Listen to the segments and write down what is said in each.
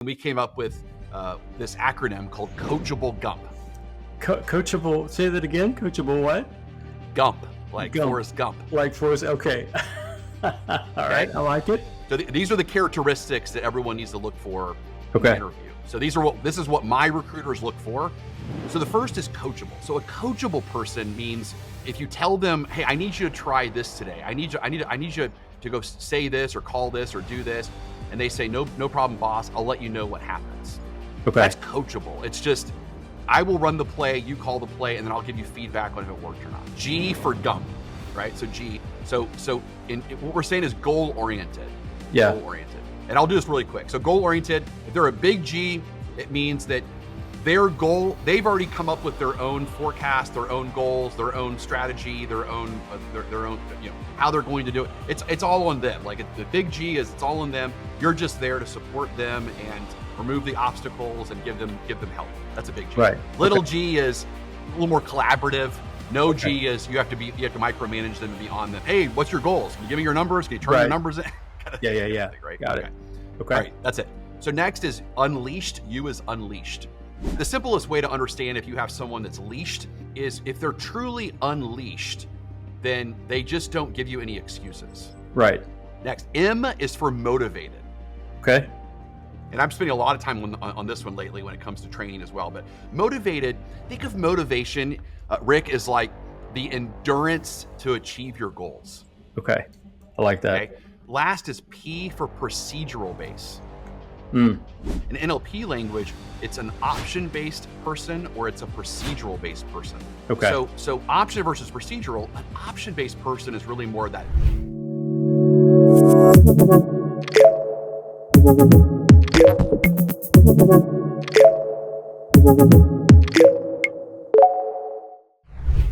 We came up with this acronym called Coachable GUMP. Coachable, say that again. Coachable what? GUMP, like Gump. Forrest Gump. Like Forrest, okay. All right, I like it. So these are the characteristics that everyone needs to look for in Okay. the interview. So this is what my recruiters look for. So the first is coachable. So a coachable person means if you tell them, hey, I need you to try this today. I need you to go say this or call this or do this. And they say, no problem, boss. I'll let you know what happens. Okay. That's coachable. It's just, I will run the play, you call the play, and then I'll give you feedback on if it worked or not. G for GUMP, right? So G. So what we're saying is goal-oriented. Yeah. Goal-oriented. And I'll do this really quick. So goal-oriented, if they're a big G, it means that their goal, they've already come up with their own forecast, their own goals, their own strategy, their own, how they're going to do it. It's all on them. Like the big G is it's all on them. You're just there to support them and remove the obstacles and give them help. That's a big G. Right. Little G is a little more collaborative. No G is you have to micromanage them and be on them. Hey, what's your goals? Can you give me your numbers? Can you turn your numbers in? Yeah. Right. Got it. Okay. All right, that's it. So next is unleashed. You is unleashed. The simplest way to understand if you have someone that's leashed is if they're truly unleashed, then they just don't give you any excuses. Right. Next, M is for motivated. Okay. And I'm spending a lot of time on this one lately when it comes to training as well. But motivated, think of motivation, Rick, is like the endurance to achieve your goals. Okay. I like that. Okay. Last is P for procedural base. Mm. In NLP language, it's an option-based person or it's a procedural-based person. Okay. So option versus procedural, an option-based person is really more of that.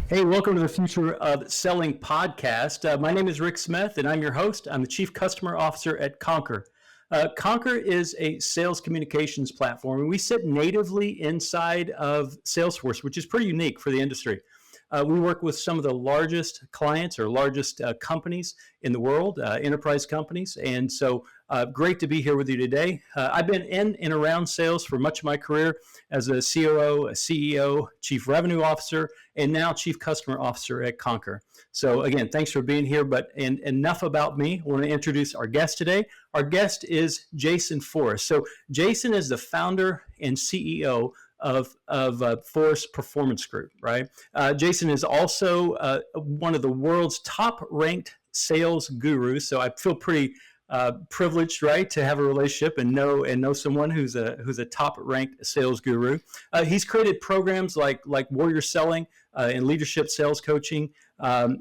Hey, welcome to the Future of Selling podcast. My name is Rick Smith, and I'm your host. I'm the Chief Customer Officer at Conquer. Conquer is a sales communications platform, and we sit natively inside of Salesforce, which is pretty unique for the industry. We work with some of the largest clients or largest companies in the world, enterprise companies. And so great to be here with you today. I've been in and around sales for much of my career as a COO, a CEO, Chief Revenue Officer, and now Chief Customer Officer at Conquer. So again, thanks for being here. But enough about me. I want to introduce our guest today. Our guest is Jason Forrest. So Jason is the founder and CEO of Forrest Performance Group, right? Jason is also one of the world's top-ranked sales gurus. So I feel pretty privileged, right, to have a relationship and know someone who's a top-ranked sales guru. He's created programs like Warrior Selling and leadership sales coaching.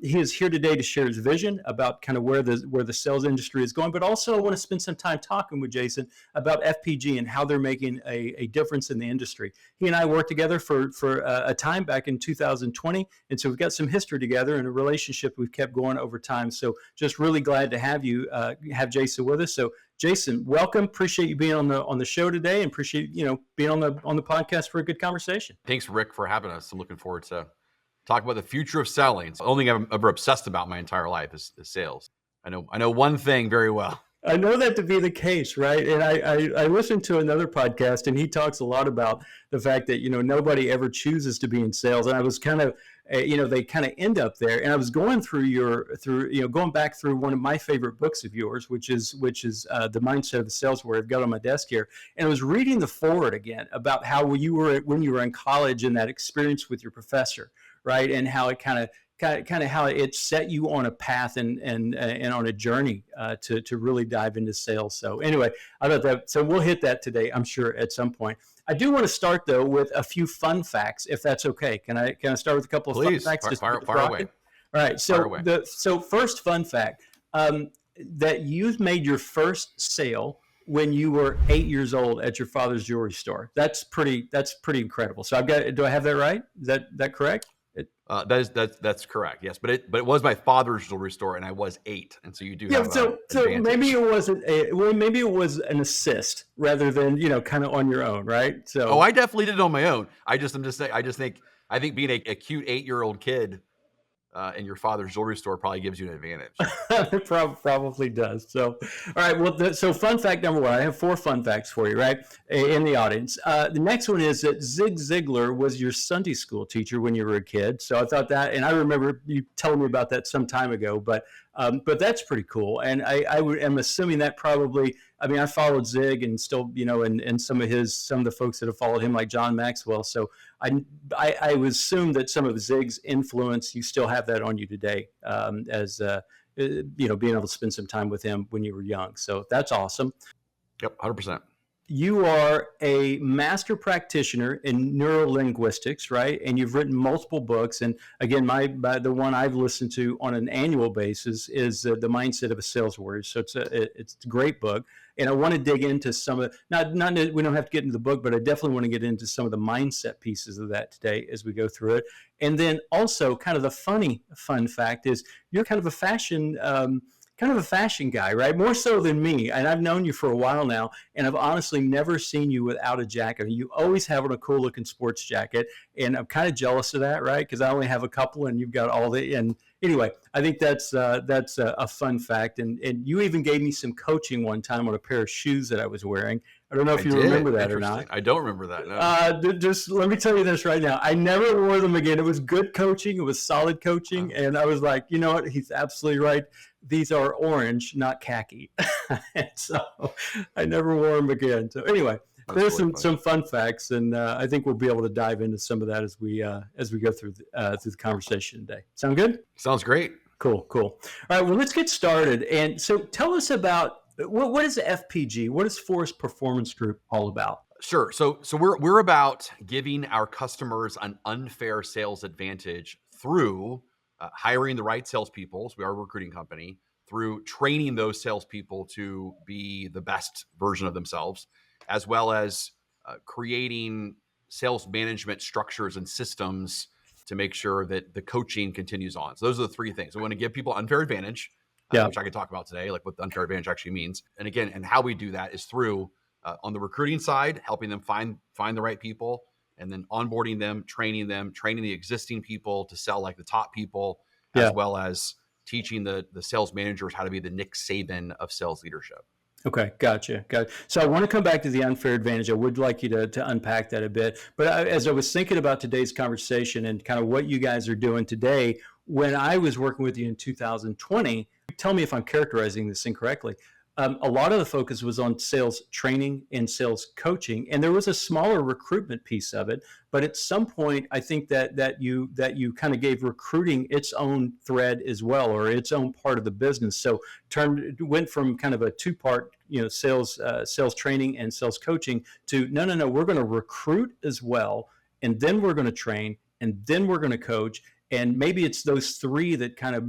He is here today to share his vision about kind of where the sales industry is going, but also I want to spend some time talking with Jason about FPG and how they're making a difference in the industry. He and I worked together for a time back in 2020, and so we've got some history together and a relationship we've kept going over time. So just really glad to have have Jason with us. So Jason, welcome. Appreciate you being on the show today, and appreciate being on the podcast for a good conversation. Thanks, Rick, for having us. I'm looking forward to talk about the future of selling. It's the only thing I've ever obsessed about my entire life is sales. I know one thing very well. I know that to be the case, right? And I listened to another podcast, and he talks a lot about the fact that nobody ever chooses to be in sales. And I was kind of they kind of end up there. And I was going going back through one of my favorite books of yours, which is The Mindset of the Sales Warrior. I've got it on my desk here, and I was reading the foreword again about how when you were in college and that experience with your professor, right, and how it kind of how it set you on a path and on a journey to really dive into sales. So anyway, I thought that. So we'll hit that today, I'm sure, at some point. I do want to start though with a few fun facts, if that's okay. Can I start with a couple of fun facts? Please, fire away. All right. So first fun fact, that you've made your first sale when you were 8 years old at your father's jewelry store. That's pretty incredible. So do I have that right? Is that correct? That's correct. Yes, but it was my father's jewelry store, and I was 8, and so you do have so maybe it wasn't maybe it was an assist rather than kind of on your own, right? So I definitely did it on my own. I think being a cute 8-year-old kid in your father's jewelry store probably gives you an advantage. It probably does. So, all right. Well, so fun fact number one, I have 4 fun facts for you, right, in the audience. The next one is that Zig Ziglar was your Sunday school teacher when you were a kid. So I thought that, and I remember you telling me about that some time ago, but that's pretty cool. And I'm assuming that probably, I mean, I followed Zig and still, and some of the folks that have followed him, like John Maxwell. So I would assume that some of Zig's influence, you still have that on you today, as being able to spend some time with him when you were young. So that's awesome. Yep, 100%. You are a master practitioner in neurolinguistics, right? And you've written multiple books. And again, the one I've listened to on an annual basis is The Mindset of a Sales Warrior. So it's a great book. And I want to dig into some of not we don't have to get into the book, but I definitely want to get into some of the mindset pieces of that today as we go through it. And then also, kind of the fun fact is you're kind of a fashion guy, right? More so than me. And I've known you for a while now, and I've honestly never seen you without a jacket. You always have on a cool looking sports jacket. And I'm kind of jealous of that, right? Because I only have a couple and you've got all and anyway, I think that's a fun fact. And you even gave me some coaching one time on a pair of shoes that I was wearing. I don't know if you remember that or not. I don't remember that. No. Just let me tell you this right now. I never wore them again. It was good coaching. It was solid coaching. And I was like, you know what? He's absolutely right. These are orange, not khaki. So I never wore them again. So anyway, there's some fun facts, and I think we'll be able to dive into some of that as we go through the conversation today. Sound good? Sounds great. Cool. All right, well, let's get started. And so tell us about what is FPG? What is Forrest Performance Group all about? Sure. So we're about giving our customers an unfair sales advantage through hiring the right salespeople. So we are a recruiting company, through training those salespeople to be the best version of themselves, as well as creating sales management structures and systems to make sure that the coaching continues on. So those are the 3 things. We want to give people unfair advantage, which I can talk about today, like what the unfair advantage actually means. And again, and how we do that is through on the recruiting side, helping them find the right people, and then onboarding them, training the existing people to sell like the top people, as well as teaching the sales managers how to be the Nick Saban of sales leadership. Okay, gotcha. So I want to come back to the unfair advantage. I would like you to unpack that a bit. But as I was thinking about today's conversation and kind of what you guys are doing today, when I was working with you in 2020, tell me if I'm characterizing this incorrectly. A lot of the focus was on sales training and sales coaching, and there was a smaller recruitment piece of it. But at some point, I think that you kind of gave recruiting its own thread as well, or its own part of the business. So went from kind of a 2-part, sales training and sales coaching to no, we're going to recruit as well, and then we're going to train, and then we're going to coach. And maybe it's those 3 that kind of,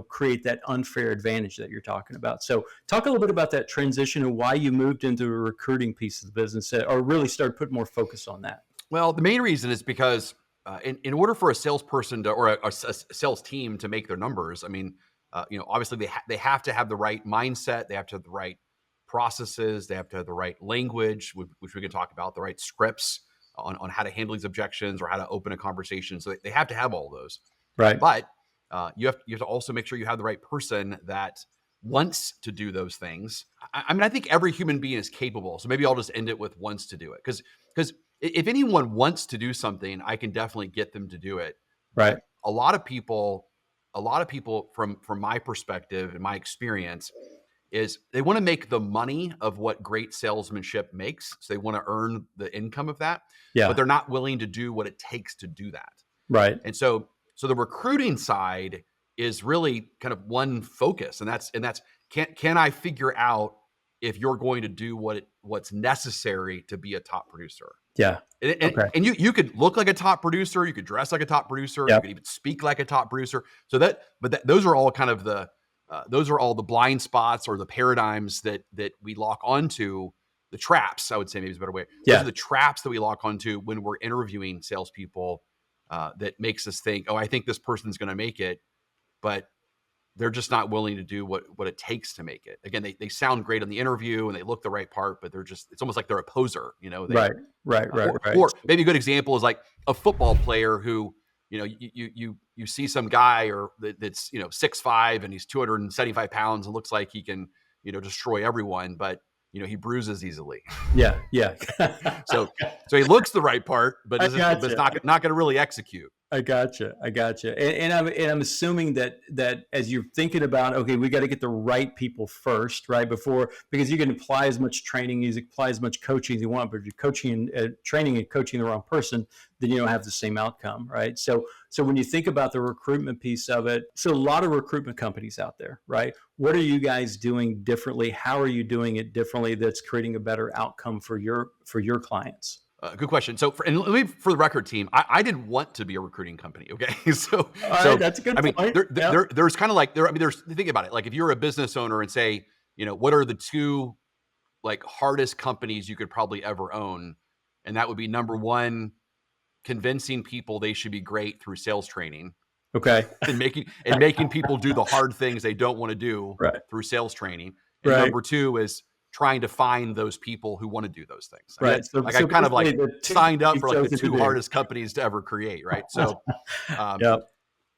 create that unfair advantage that you're talking about. So talk a little bit about that transition and why you moved into a recruiting piece of the business, or really started putting more focus on that. Well, the main reason is because in order for a salesperson or a sales team to make their numbers, I mean, obviously they have to have the right mindset. They have to have the right processes. They have to have the right language, which we can talk about, the right scripts on how to handle these objections or how to open a conversation. So they have to have all of those. Right. But you have to also make sure you have the right person that wants to do those things. I mean, I think every human being is capable. So maybe I'll just end it with wants to do it. Because if anyone wants to do something, I can definitely get them to do it. Right. But a lot of people from my perspective and my experience is they want to make the money of what great salesmanship makes. So they want to earn the income of that, but they're not willing to do what it takes to do that. Right. And so the recruiting side is really kind of one focus. And that's can I figure out if you're going to do what's necessary to be a top producer? Yeah. And you could look like a top producer, you could dress like a top producer, you could even speak like a top producer. So those are all kind of those are all the blind spots or the paradigms that we lock onto, the traps, I would say maybe is a better way. Those are the traps that we lock onto when we're interviewing salespeople that makes us think, oh, I think this person's going to make it, but they're just not willing to do what it takes to make it. Again, they sound great on the interview and they look the right part, but it's almost like they're a poser, Right. Right. Or maybe a good example is like a football player who, you you see some guy that's 6'5" and he's 275 pounds and looks like he can destroy everyone, but he bruises easily. Yeah. So he looks the right part, but it's not going to really execute. I gotcha. And I'm assuming that as you're thinking about, okay, we got to get the right people first, right? Because you can apply as much training, you apply as much coaching as you want, but if you're training and coaching the wrong person, then you don't have the same outcome, right? So when you think about the recruitment piece of it, so a lot of recruitment companies out there, right? What are you guys doing differently? How are you doing it differently that's creating a better outcome for your clients? Good question. So, for the record, team, I didn't want to be a recruiting company. Okay, so that's a good point. There's kind of like there's think about it. Like if you're a business owner and say, what are the two like hardest companies you could probably ever own, and that would be number one, convincing people they should be great through sales training. Okay, and making people do the hard things they don't want to do through sales training. And number two is trying to find those people who want to do those things. Right. I kind of like signed up for like the two hardest companies to ever create. Right. So, yeah.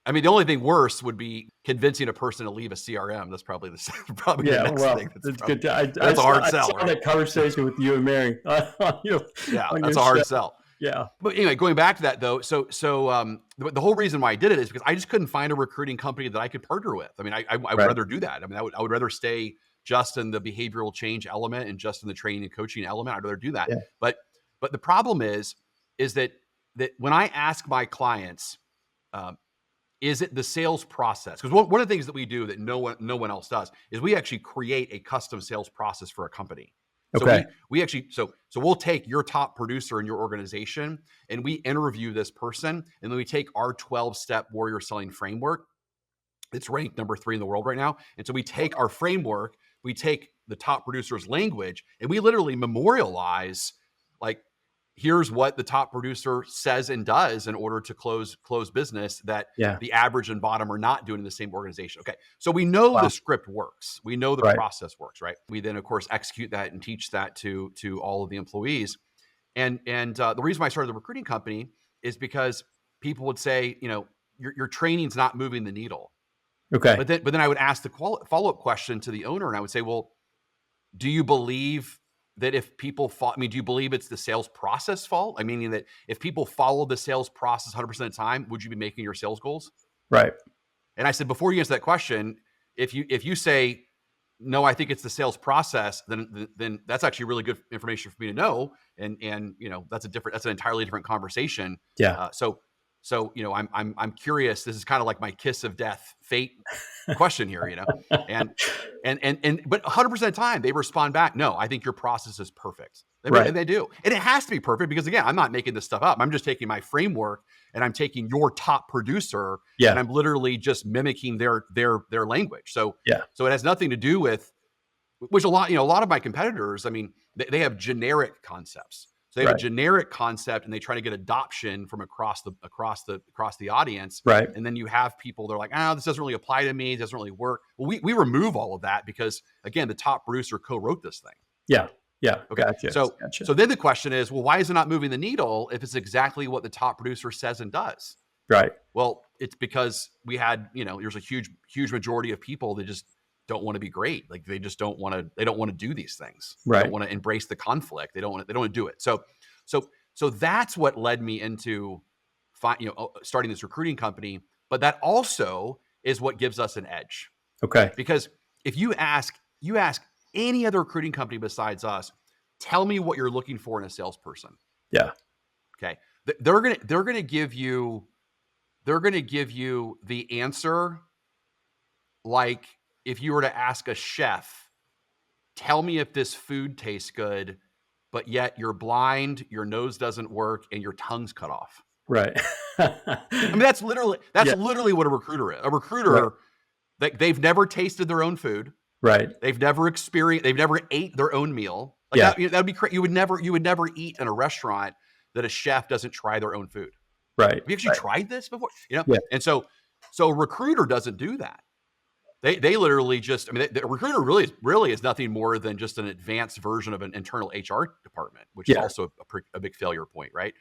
I mean, the only thing worse would be convincing a person to leave a CRM. That's probably the next thing. That's good. That's a hard sell. I saw that conversation with you and Mary. That's a hard sell. Yeah. But anyway, going back to that though, so the whole reason why I did it is because I just couldn't find a recruiting company that I could partner with. I mean, I would rather do that. I mean, I would rather stay just in the behavioral change element and just in the training and coaching element. I'd rather do that. Yeah. But the problem is that when I ask my clients, is it the sales process? Because one of the things that we do that no one else does is we actually create a custom sales process for a company. So okay. we actually so we'll take your top producer in your organization and we interview this person, and then we take our 12-step warrior selling framework. It's ranked number 3 in the world right now. And so we take our framework, we take the top producer's language, and we literally memorialize, like, here's what the top producer says and does in order to close business that the average and bottom are not doing in the same organization. Okay. So we know the script works. We know the process works, right? We then, of course, execute that and teach that to all of the employees. And the reason why I started the recruiting company is because people would say, your training's not moving the needle. Okay. But then I would ask the follow-up question to the owner, and I would say, well, do you believe that if people do you believe it's the sales process fault? I mean, that if people follow the sales process 100% of the time, would you be making your sales goals? Right. And I said, before you answer that question, if you say, no, I think it's the sales process, then that's actually really good information for me to know. And that's an entirely different conversation. Yeah. So I'm curious. This is kind of like my kiss of death fate question here, and but 100% of the time they respond back, no, I think your process is perfect. And they do, and it has to be perfect because again, I'm not making this stuff up. I'm just taking my framework and I'm taking your top producer and I'm literally just mimicking their language. So it has nothing to do with which a lot of my competitors. I mean, they have generic concepts. So they have a generic concept and they try to get adoption from across the audience. Right. And then you have people that are like, this doesn't really apply to me. It doesn't really work. Well, we remove all of that because again, the top producer co-wrote this thing. Yeah. Yeah. Okay. Gotcha. So then the question is, well, why is it not moving the needle if it's exactly what the top producer says and does? Right. Well, it's because we had, there's a huge majority of people that just don't want to be great. Like they just don't want to do these things. Right. They don't want to embrace the conflict. They don't want to do it. So that's what led me into starting this recruiting company. But that also is what gives us an edge. Okay. Because if you ask any other recruiting company besides us, tell me what you're looking for in a salesperson. Yeah. Okay. They're gonna give you the answer like if you were to ask a chef, tell me if this food tastes good, but yet you're blind, your nose doesn't work, and your tongue's cut off. Right. I mean, that's literally what a recruiter is. A recruiter, they've never tasted their own food. Right. They've never ate their own meal. Like that'd be crazy. You would never eat in a restaurant that a chef doesn't try their own food. Right. Have you actually tried this before? Yeah. And so a recruiter doesn't do that. They literally just, the recruiter really is nothing more than just an advanced version of an internal HR department, which is also a big failure point, right?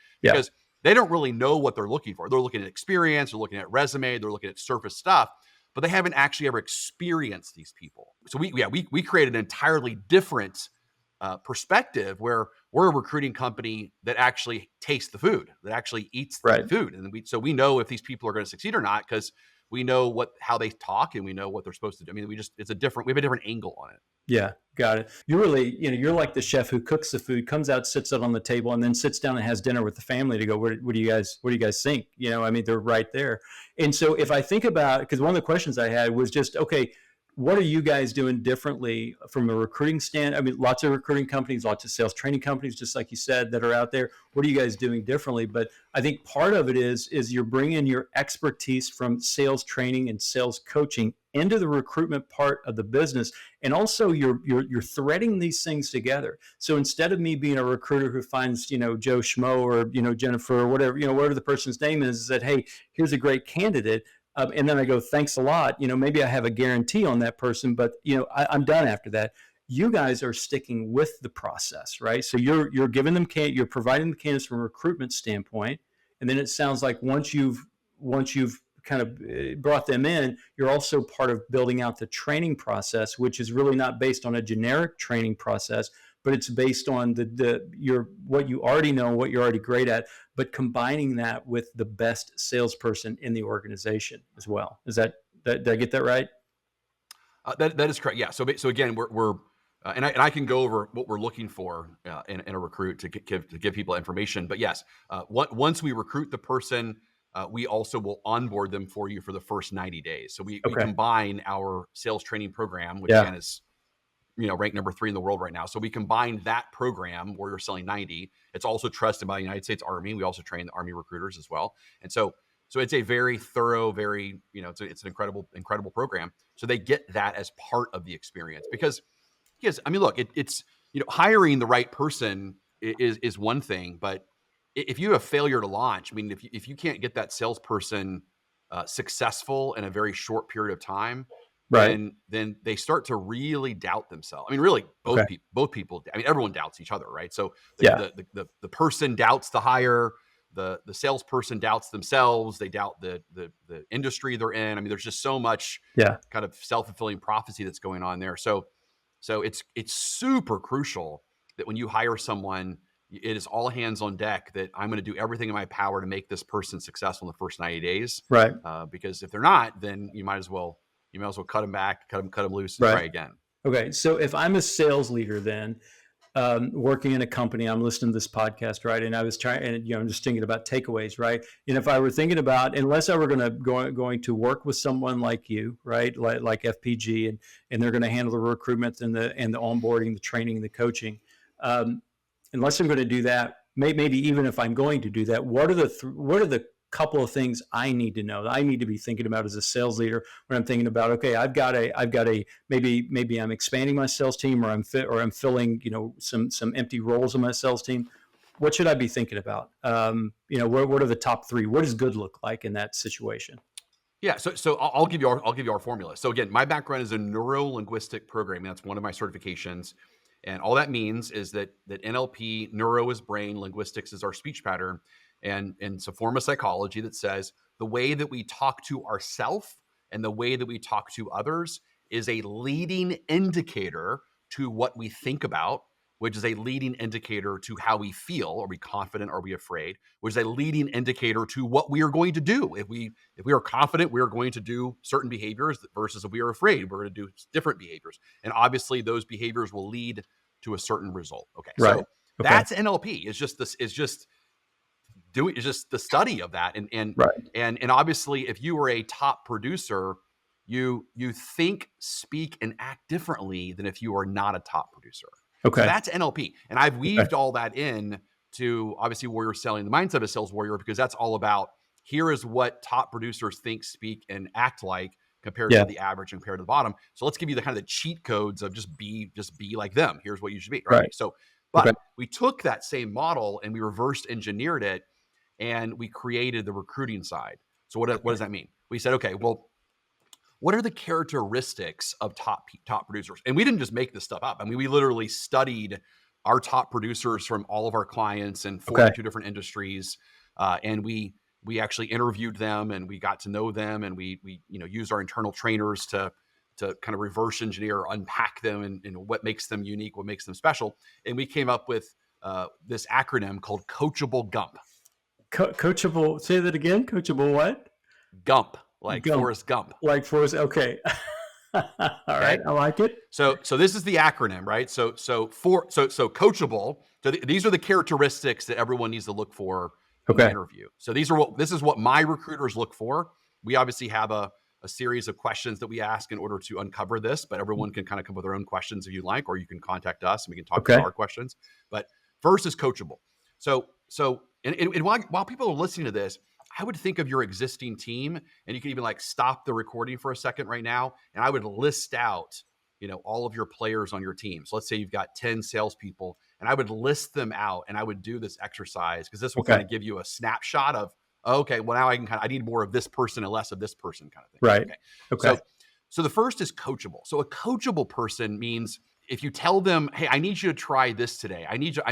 they don't really know what they're looking for. They're looking at experience, they're looking at resume, they're looking at surface stuff, but they haven't actually ever experienced these people. So we created an entirely different perspective where we're a recruiting company that actually tastes the food, that actually eats the Right. food. And so we know if these people are going to succeed or not, because we know how they talk and we know what they're supposed to do. I mean, we have a different angle on it. Yeah, got it. You're really, you're like the chef who cooks the food, comes out, sits it on the table, and then sits down and has dinner with the family to go, what do you guys think? I mean, they're right there. And so if I think about, because one of the questions I had was just, okay, what are you guys doing differently from a recruiting stand? I mean, lots of recruiting companies, lots of sales training companies, just like you said, that are out there. What are you guys doing differently? But I think part of it is you're bringing your expertise from sales training and sales coaching into the recruitment part of the business, and also you're threading these things together. So instead of me being a recruiter who finds Joe Schmo or Jennifer or whatever the person's name is that, hey, here's a great candidate. And then I go, thanks a lot. Maybe I have a guarantee on that person, but I'm done after that. You guys are sticking with the process, right? So you're giving them you're providing the candidates from a recruitment standpoint, and then it sounds like once you've kind of brought them in, you're also part of building out the training process, which is really not based on a generic training process, but it's based on what you already know, what you're already great at, but combining that with the best salesperson in the organization as well. Did I get that right? That is correct. Yeah. So again, we're and I can go over what we're looking for in a recruit to give people information. But yes, once we recruit the person, we also will onboard them for you for the first 90 days. So we combine our sales training program, which again is ranked number 3 in the world right now. So we combine that program where you're selling 90. It's also trusted by the United States Army. We also train the Army recruiters as well. And so it's a very thorough, very, it's an incredible program. So they get that as part of the experience because I mean, look, it's, hiring the right person is one thing, but if you have failure to launch, I mean, if you can't get that salesperson successful in a very short period of time, right, then they start to really doubt themselves. I mean, really, both people. I mean, everyone doubts each other, right? So the person doubts the hire, the salesperson doubts themselves. They doubt the industry they're in. I mean, there's just so much kind of self-fulfilling prophecy that's going on there. So it's super crucial that when you hire someone, it is all hands on deck, that I'm going to do everything in my power to make this person successful in the first 90 days. Right. Because if they're not, then you might as well cut them back, cut them loose, and try again. Okay. So if I'm a sales leader, then working in a company, I'm listening to this podcast, right? And I was trying, and I'm just thinking about takeaways, right? And if I were thinking about, unless I were going to work with someone like you, right, like FPG, and they're going to handle the recruitment and the onboarding, the training, the coaching. Unless I'm going to do that, maybe even if I'm going to do that, what are the couple of things I need to know that I need to be thinking about as a sales leader when I'm thinking about, okay, I've got a maybe I'm expanding my sales team, or I'm filling some empty roles in my sales team. What should I be thinking about? What are the top 3? What does good look like in that situation? Yeah, so I'll give you our formula. So again, my background is in neuro-linguistic programming. That's one of my certifications. And all that means is that NLP, neuro is brain, linguistics is our speech pattern. And it's a form of psychology that says the way that we talk to ourselves and the way that we talk to others is a leading indicator to what we think about, which is a leading indicator to how we feel. Are we confident? Are we afraid? Which is a leading indicator to what we are going to do. If we are confident, we are going to do certain behaviors, versus if we are afraid, we're going to do different behaviors. And obviously those behaviors will lead to a certain result. Okay. Right. So that's NLP. It's just the study of that. And obviously if you were a top producer, you think, speak, and act differently than if you are not a top producer. Okay. So that's NLP. And I've weaved all that in to obviously Warrior Selling, the mindset of a sales warrior, because that's all about, here is what top producers think, speak, and act like compared to the average and compared to the bottom. So let's give you the kind of the cheat codes of just be like them. Here's what you should be. Right. So, but we took that same model and we reverse engineered it, and we created the recruiting side. So what does that mean? We said, okay, well, what are the characteristics of top producers? And we didn't just make this stuff up. I mean, we literally studied our top producers from all of our clients in 42 different industries. and we actually interviewed them and we got to know them, and we used our internal trainers to kind of reverse engineer or unpack them and what makes them unique, what makes them special. And we came up with this acronym called Coachable GUMP. Coachable. Say that again. Coachable what? GUMP, like Gump. Forrest Gump. Like Forrest. Okay. All right. I like it. So this is the acronym, right? So coachable. So these are the characteristics that everyone needs to look for in the interview. So this is what my recruiters look for. We obviously have a series of questions that we ask in order to uncover this, but everyone can kind of come up with their own questions if you like, or you can contact us and we can talk about our questions. But first is coachable. So while people are listening to this, I would think of your existing team, and you can even like stop the recording for a second right now, and I would list out, all of your players on your team. So let's say you've got 10 salespeople, and I would list them out, and I would do this exercise because this will kind of give you a snapshot of, okay, well now I need more of this person and less of this person, kind of thing. Right. Okay. So the first is coachable. So a coachable person means if you tell them, hey, I need you to try this today. I need you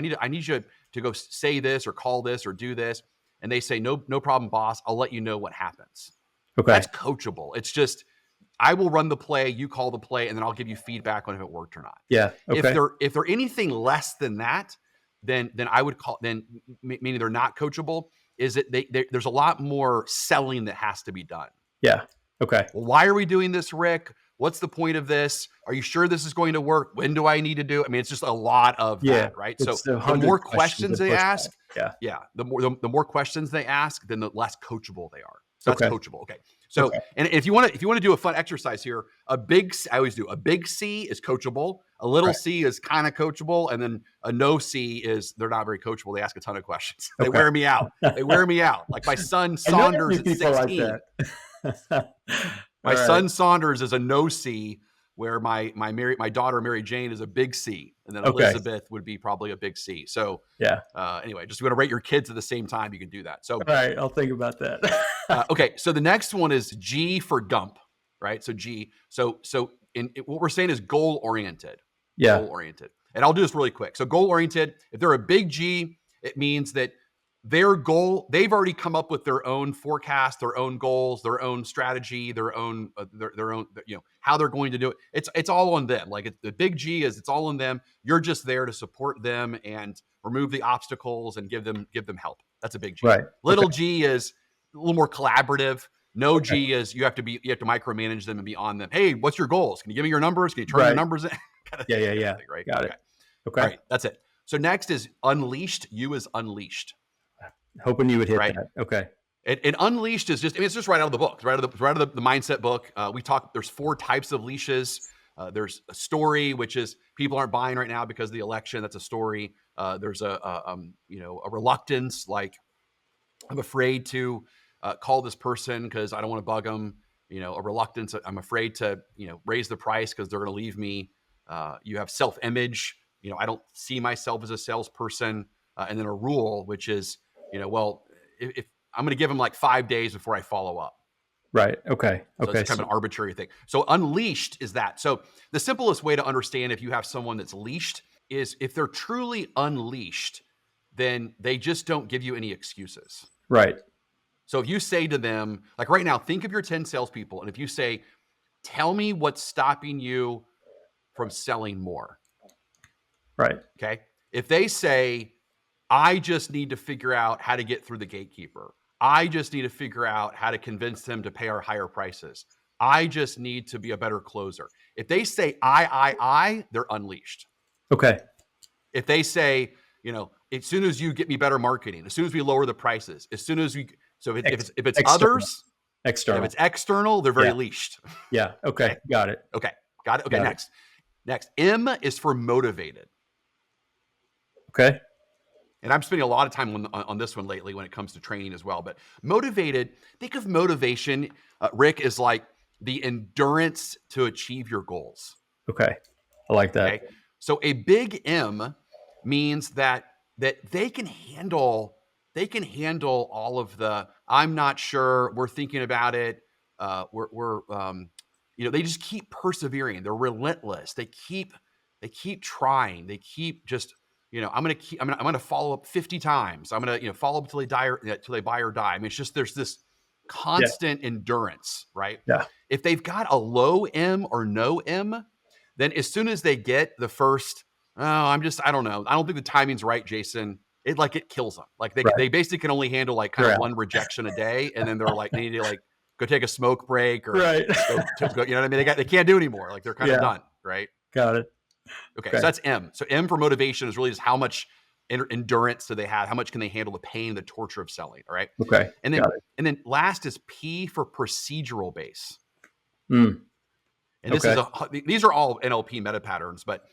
to go say this or call this or do this. And they say, no problem, boss. I'll let you know what happens. Okay. That's coachable. It's just, I will run the play, you call the play, and then I'll give you feedback on if it worked or not. Yeah. Okay. If they're anything less than that, then I would call, meaning they're not coachable, is that there's a lot more selling that has to be done. Yeah. Okay. Well, why are we doing this, Rick? What's the point of this? Are you sure this is going to work? When do I need to do it? I mean, it's just a lot of that, right? So the more questions they ask, the more questions they ask, then the less coachable they are. So that's coachable. Okay. So, and if you want to do a fun exercise here, I always do a big C is coachable. A little C is kind of coachable. And then a no C is they're not very coachable. They ask a ton of questions. They wear me out. Like my son Saunders at 16. My son Saunders is a no C, where my daughter Mary Jane is a big C, and then Elizabeth would be probably a big C. So anyway, just want to rate your kids at the same time. You can do that. So all right, I'll think about that. okay, so the next one is G for GUMP, right? So G. So what we're saying is goal oriented. Yeah, goal oriented. And I'll do this really quick. So goal oriented. If they're a big G, it means that their goal, they've already come up with their own forecast, their own goals, their own strategy, their own, how they're going to do it. It's all on them. Like the big G is it's all on them. You're just there to support them and remove the obstacles and give them help. That's a big G. Right. Little G is a little more collaborative. No G is you have to micromanage them and be on them. Hey, what's your goals? Can you give me your numbers? Can you turn your numbers in? Yeah. Right. Got it. Okay. All right. That's it. So next is unleashed. You is unleashed. Hoping you would hit that. Okay. And unleashed is just, it's just right out of the book, right out of the mindset book. There's 4 types of leashes. There's a story, which is people aren't buying right now because of the election. That's a story. There's a reluctance, like I'm afraid to call this person because I don't want to bug them. A reluctance. I'm afraid to, raise the price because they're going to leave me. You have self-image. I don't see myself as a salesperson. And then a rule, which is, if I'm going to give them like 5 days before I follow up. Right. Okay. So it's kind of an arbitrary thing. So unleashed is that. So the simplest way to understand if you have someone that's leashed is if they're truly unleashed, then they just don't give you any excuses. Right. So if you say to them, like right now, think of your 10 salespeople. And if you say, tell me what's stopping you from selling more. Right. Okay. If they say, I just need to figure out how to get through the gatekeeper. I just need to figure out how to convince them to pay our higher prices. I just need to be a better closer. If they say they're unleashed. Okay. If they say, as soon as you get me better marketing, as soon as we lower the prices, as soon as we, so if it's external. others, external. If it's external, they're very leashed. Yeah. Okay. Got it. Okay. Next. M is for motivated. Okay. And I'm spending a lot of time on this one lately when it comes to training as well. But motivated, think of motivation, Rick, is like the endurance to achieve your goals. Okay. I like that. Okay? So a big M means that they can handle all of the, I'm not sure, we're thinking about it. They just keep persevering. They're relentless. They keep trying. They keep just I'm gonna follow up 50 times. I'm gonna, follow up till they buy or die. I mean, it's just there's this Yeah. constant endurance, right? Yeah. If they've got a low M or no M, then as soon as they get the first, oh, I don't know. I don't think the timing's right, Jason. It kills them. Like Right. they basically can only handle like kind They're of out. one rejection a day, and then they're like they need to like go take a smoke break or Right. go. You know what I mean? They can't do anymore. Like they're kind of Yeah. done, right? Got it. Okay, so Okay. that's M. So M for motivation is really just how much endurance do they have? How much can they handle the pain, the torture of selling? All right, Okay. and Got it. then last is P for procedural base. Mm. And Okay. these are all NLP meta patterns, but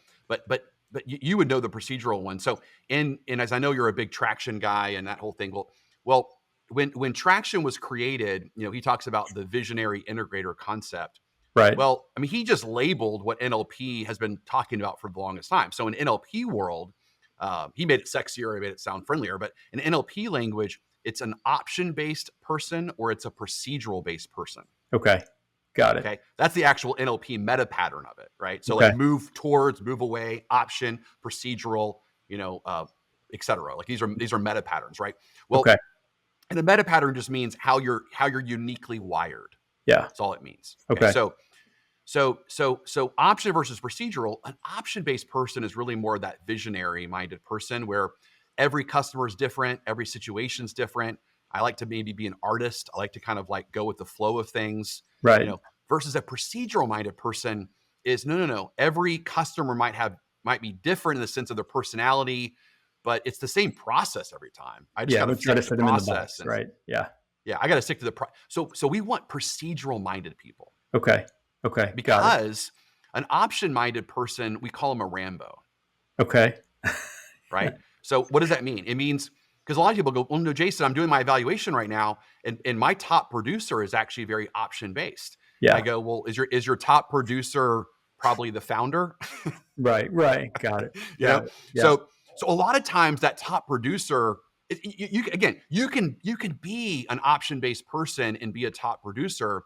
you would know the procedural one. So and as I know you're a big traction guy and that whole thing. Well, when traction was created, he talks about the visionary integrator concept. Right. Well, I mean, he just labeled what NLP has been talking about for the longest time. So in NLP world, he made it sexier, he made it sound friendlier, but in NLP language, it's an option-based person or it's a procedural-based person. Okay. Got it. Okay. That's the actual NLP meta pattern of it, right? So Okay. like move towards, move away, option, procedural, et cetera. Like these are meta patterns, right? Well, Okay. and a meta pattern just means how you're uniquely wired. Yeah. That's all it means. Okay. So option versus procedural, an option-based person is really more that visionary-minded person where every customer is different, every situation is different. I like to maybe be an artist. I like to kind of like go with the flow of things, Right. versus a procedural-minded person is no. Every customer might be different in the sense of their personality, but it's the same process every time. I just got to try to fit fit the them in the process. box. Right. Yeah. Yeah, I got to stick to the so we want procedural-minded people. Okay. Okay. Got it. Because an option-minded person, we call them a Rambo, Okay. right? So what does that mean? It means, because a lot of people go, well, no, Jason, I'm doing my evaluation right now, and my top producer is actually very option-based. Yeah. And I go, well, is your top producer probably the founder? Right. Right. Got it. Yeah. Yeah. So a lot of times that top producer, you can be an option-based person and be a top producer.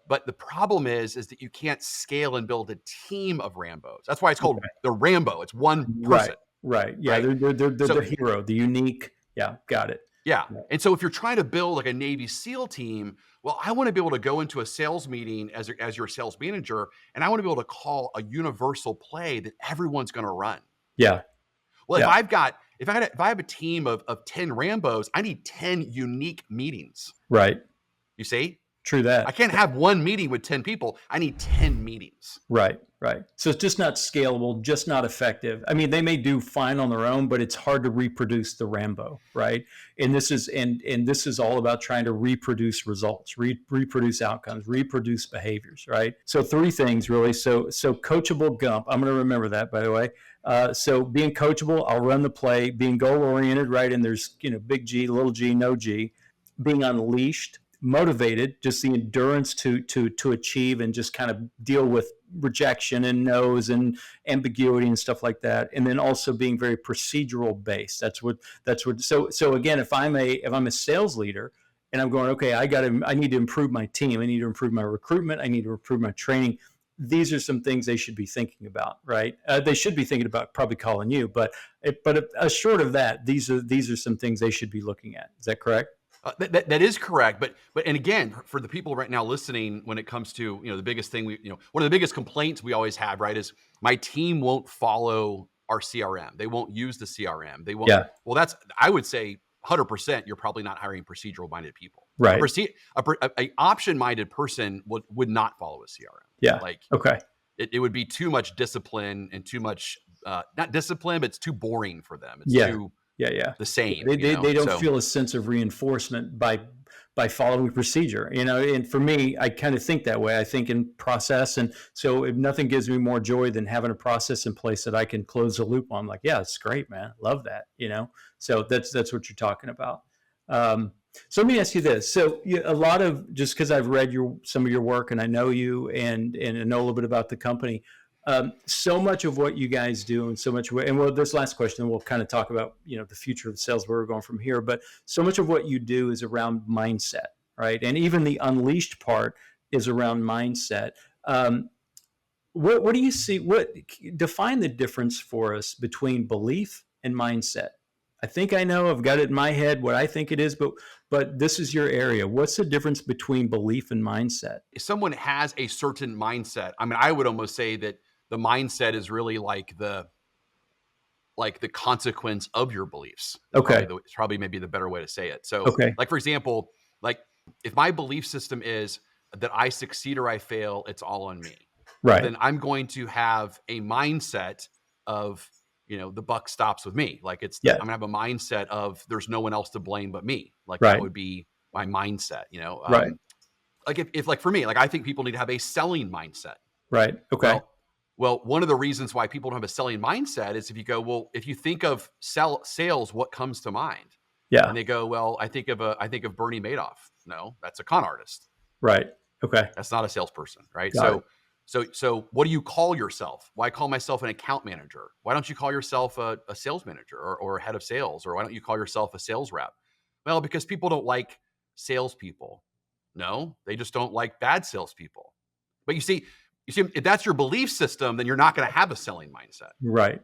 But the problem is that you can't scale and build a team of Rambos. That's why it's called the Rambo. It's one person. Right. Yeah. Right? They're the hero, the unique. Yeah. Got it. Yeah. And so if you're trying to build like a Navy SEAL team, well, I want to be able to go into a sales meeting as your sales manager, and I want to be able to call a universal play that everyone's going to run. Yeah. Well, if I have a team of 10 Rambos, I need 10 unique meetings. Right. You see? True that. I can't have one meeting with 10 people. I need 10 meetings. Right. So it's just not scalable, just not effective. I mean, they may do fine on their own, but it's hard to reproduce the Rambo, right? And this is all about trying to reproduce results, reproduce outcomes, reproduce behaviors, right? So 3 things really. So coachable GUMP. I'm going to remember that, by the way. So being coachable, I'll run the play. Being goal oriented, right? And there's big G, little G, no G. Being unleashed. Motivated, just the endurance to achieve and just kind of deal with rejection and no's and ambiguity and stuff like that, and then also being very procedural based. That's what. So again, if I'm a sales leader and I'm going, okay, I need to improve my team, I need to improve my recruitment, I need to improve my training. These are some things they should be thinking about, right? They should be thinking about probably calling you, but short of that, these are some things they should be looking at. Is that correct? That is correct, but and again, for the people right now listening, when it comes to the biggest thing one of the biggest complaints we always have, right, is my team won't follow our CRM. They won't use the CRM. They won't. Yeah. Well, that's, I would say 100%. You're probably not hiring procedural minded people. Right. A option minded person would not follow a CRM. Yeah. Like okay. It would be too much discipline and too much not discipline, but it's too boring for them. It's too the same. They don't feel a sense of reinforcement by following procedure, and for me, I kind of think that way. I think in process. And so if nothing gives me more joy than having a process in place that I can close the loop on, like, yeah, it's great, man. Love that, so that's what you're talking about. So let me ask you this. So a lot of, just because I've read some of your work and I know you and I know a little bit about the company, so much of what you guys do and so much, and well, this last question, we'll kind of talk about, the future of sales, where we're going from here, but so much of what you do is around mindset, right? And even the unleashed part is around mindset. What do you see? Define the difference for us between belief and mindset. I think I know, I've got it in my head what I think it is, but this is your area. What's the difference between belief and mindset? If someone has a certain mindset, I mean, I would almost say that the mindset is really like the consequence of your beliefs. Okay. It's probably maybe the better way to say it. So Okay. like, for example, like if my belief system is that I succeed or I fail, it's all on me. Right. Then I'm going to have a mindset of, the buck stops with me. Like Yeah. I'm gonna have a mindset of there's no one else to blame but me. Like Right. that would be my mindset, Right. like if like for me, like I think people need to have a selling mindset. Right. Okay. Well, one of the reasons why people don't have a selling mindset is if you go, well, if you think of sales, what comes to mind? Yeah. And they go, well, I think of Bernie Madoff. No, that's a con artist. Right. Okay. That's not a salesperson, right? Got So what do you call yourself? Why call myself an account manager? Why don't you call yourself a sales manager or a head of sales? Or why don't you call yourself a sales rep? Well, because people don't like salespeople. No, they just don't like bad salespeople. But you see, if that's your belief system, then you're not going to have a selling mindset. Right.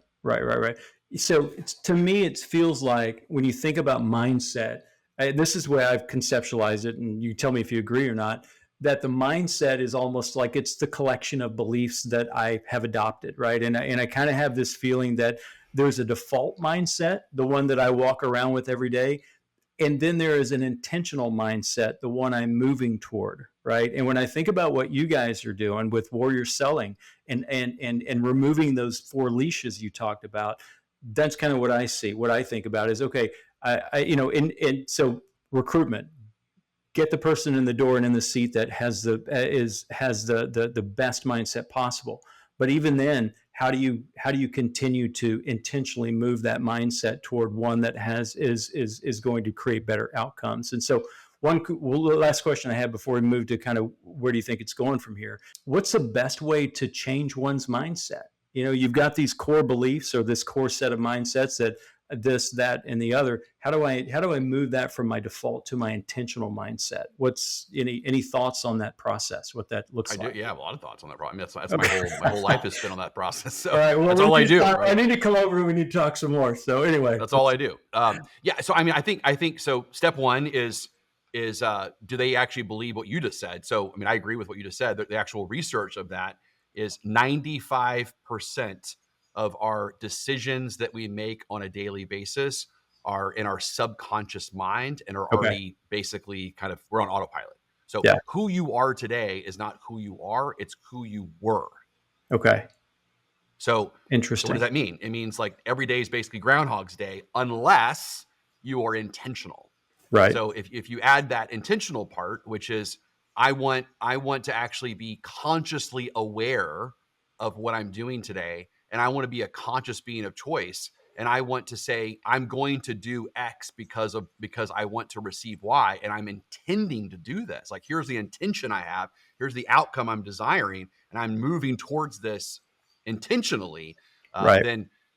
So to me, it feels like when you think about mindset, this is where I've conceptualized it, and you tell me if you agree or not, that the mindset is almost like it's the collection of beliefs that I have adopted, right? And I kind of have this feeling that there's a default mindset, the one that I walk around with every day. And then there is an intentional mindset, the one I'm moving toward, right? And when I think about what you guys are doing with warrior selling and removing those 4 leashes you talked about, that's kind of what I see. What I think about is, okay, so recruitment, get the person in the door and in the seat that has the best mindset possible. But even then, how do you continue to intentionally move that mindset toward one that is going to create better outcomes? And so the last question I had before we move to kind of where do you think it's going from here? What's the best way to change one's mindset? You've got these core beliefs or this core set of mindsets that this, that, and the other. How do I move that from my default to my intentional mindset? What's any thoughts on that process? What that looks like? I do. Yeah, I have a lot of thoughts on that problem. That's my whole life is spent on that process. So all right, well, that's all I do. Right? I need to come over and we need to talk some more. So anyway, that's all I do. Yeah. So I mean, I think so. Step one is do they actually believe what you just said? So I mean, I agree with what you just said. The actual research of that is 95% of our decisions that we make on a daily basis are in our subconscious mind and are already basically kind of, we're on autopilot. So who you are today is not who you are, it's who you were. Okay. So interesting. So what does that mean? It means like every day is basically Groundhog's Day unless you are intentional. Right. So if you add that intentional part, which is I want to actually be consciously aware of what I'm doing today, and I want to be a conscious being of choice, and I want to say I'm going to do X because I want to receive Y, and I'm intending to do this. Like here's the intention I have, here's the outcome I'm desiring, and I'm moving towards this intentionally. Right.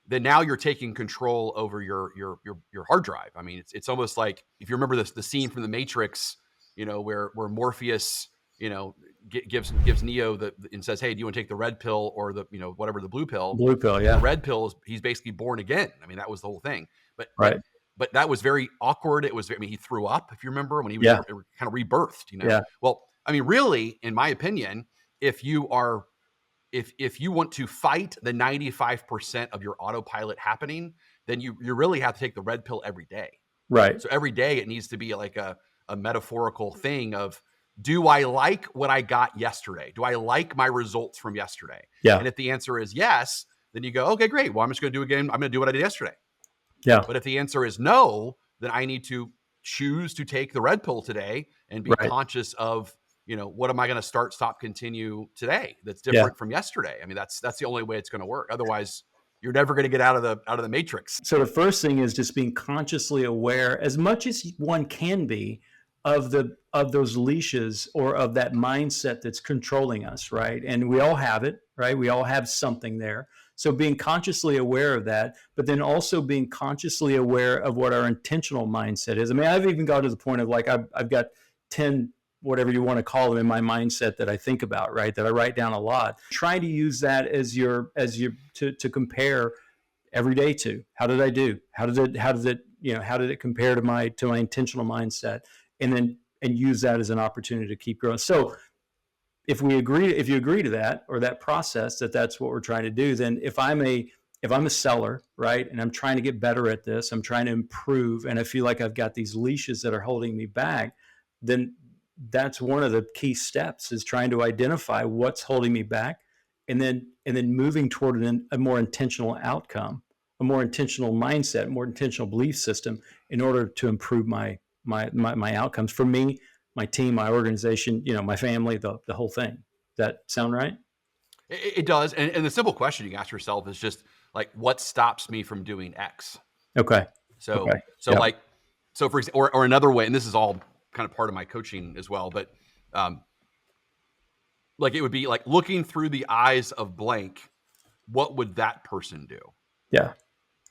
Then now you're taking control over your hard drive. I mean, it's almost like if you remember the scene from The Matrix, where Morpheus, gives Neo and says, "Hey, do you want to take the red pill or the the blue pill?" Blue pill, yeah. The red pill is he's basically born again. I mean, that was the whole thing. But right. But that was very awkward. It was. I mean, he threw up. If you remember when he was kind of rebirthed. Yeah. Well, I mean, really, in my opinion, if you want to fight the 95% of your autopilot happening, then you really have to take the red pill every day. Right. So every day it needs to be like a metaphorical thing of, do I like what I got yesterday? Do I like my results from yesterday? Yeah. And if the answer is yes, then you go, okay, great. Well, I'm just going to do again. I'm going to do what I did yesterday. Yeah. But if the answer is no, then I need to choose to take the red pill today and be conscious of, what am I going to stop, continue today that's different from yesterday? I mean, that's the only way it's going to work. Otherwise, you're never going to get out of the matrix. So the first thing is just being consciously aware, as much as one can be, of those leashes or of that mindset that's controlling us, right? And we all have it, right? We all have something there. So being consciously aware of that, but then also being consciously aware of what our intentional mindset is. I mean, I've even got to the point of like, I've got 10, whatever you want to call them, in my mindset that I think about, right? That I write down a lot. Try to use that as to compare every day to. How did I do? How did it compare to my intentional mindset? And use that as an opportunity to keep growing. So if you agree to that, or that process, that's what we're trying to do, then if I'm a seller, right, and I'm trying to get better at this, I'm trying to improve, and I feel like I've got these leashes that are holding me back, then that's one of the key steps, is trying to identify what's holding me back, and then moving toward a more intentional outcome, a more intentional mindset, more intentional belief system, in order to improve my outcomes for me, my team, my organization, my family, the whole thing. Does that sound right? It does. And the simple question you ask yourself is just like, what stops me from doing X? Okay. So, Okay. so Yeah. like, so for example, or another way, and this is all kind of part of my coaching as well, but like it would be like looking through the eyes of blank, what would that person do? Yeah.